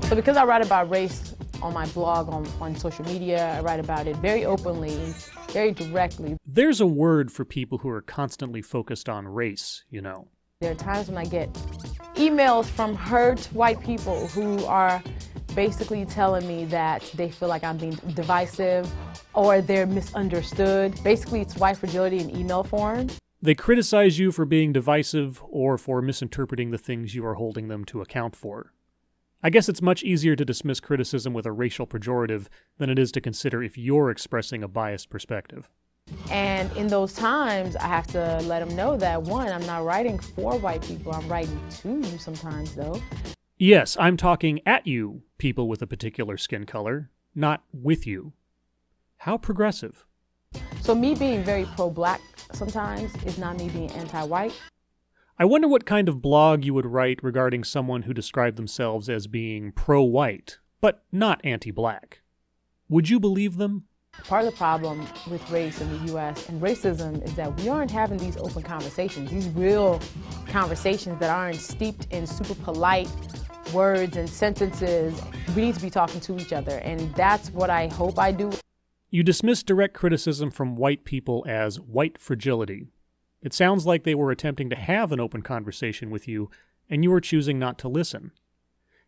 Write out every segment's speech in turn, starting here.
So because I write about race on my blog, on social media, I write about it very openly, very directly. There's a word for people who are constantly focused on race, you know. There are times when I get emails from hurt white people who are basically telling me that they feel like I'm being divisive or they're misunderstood. Basically, it's white fragility in email form. They criticize you for being divisive or for misinterpreting the things you are holding them to account for. I guess it's much easier to dismiss criticism with a racial pejorative than it is to consider if you're expressing a biased perspective. And in those times, I have to let them know that, one, I'm not writing for white people, I'm writing to you sometimes, though. Yes, I'm talking at you, people with a particular skin color, not with you. How progressive. So me being very pro-black sometimes is not me being anti-white. I wonder what kind of blog you would write regarding someone who described themselves as being pro-white, but not anti-black. Would you believe them? Part of the problem with race in the U.S. and racism is that we aren't having these open conversations, these real conversations that aren't steeped in super polite words and sentences. We need to be talking to each other, and that's what I hope I do. You dismiss direct criticism from white people as white fragility. It sounds like they were attempting to have an open conversation with you, and you are choosing not to listen.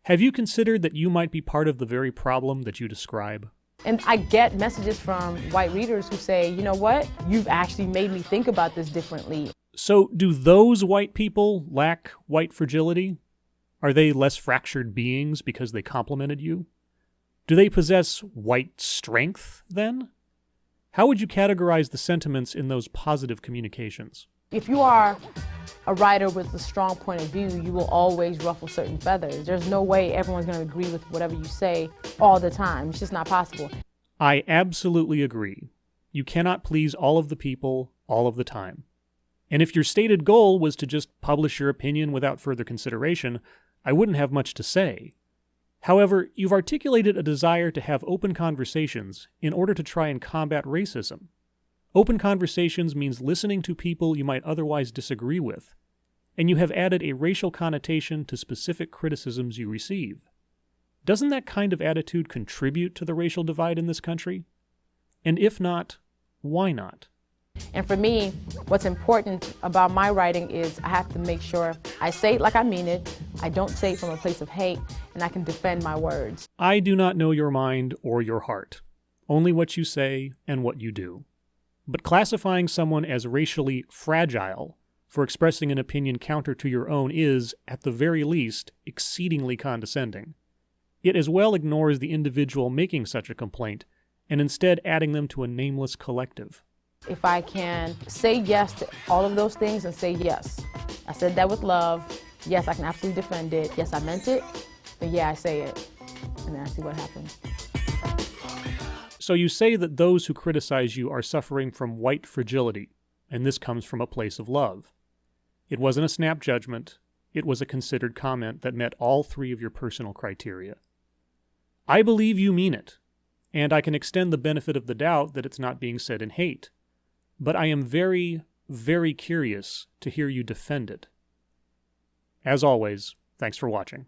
Have you considered that you might be part of the very problem that you describe? And I get messages from white readers who say, you know what, you've actually made me think about this differently. So do those white people lack white fragility? Are they less fractured beings because they complimented you? Do they possess white strength, then? How would you categorize the sentiments in those positive communications? If you are a writer with a strong point of view, you will always ruffle certain feathers. There's no way everyone's going to agree with whatever you say all the time. It's just not possible. I absolutely agree. You cannot please all of the people all of the time. And if your stated goal was to just publish your opinion without further consideration, I wouldn't have much to say. However, you've articulated a desire to have open conversations in order to try and combat racism. Open conversations means listening to people you might otherwise disagree with, and you have added a racial connotation to specific criticisms you receive. Doesn't that kind of attitude contribute to the racial divide in this country? And if not, why not? And for me, what's important about my writing is I have to make sure I say it like I mean it, I don't say it from a place of hate, and I can defend my words. I do not know your mind or your heart, only what you say and what you do. But classifying someone as racially fragile for expressing an opinion counter to your own is, at the very least, exceedingly condescending. It as well ignores the individual making such a complaint, and instead adding them to a nameless collective. If I can say yes to all of those things and say yes, I said that with love, yes, I can absolutely defend it, yes, I meant it, then yeah, I say it, and then I see what happens. So you say that those who criticize you are suffering from white fragility, and this comes from a place of love. It wasn't a snap judgment, it was a considered comment that met all three of your personal criteria. I believe you mean it, and I can extend the benefit of the doubt that it's not being said in hate. But I am very, very curious to hear you defend it. As always, thanks for watching.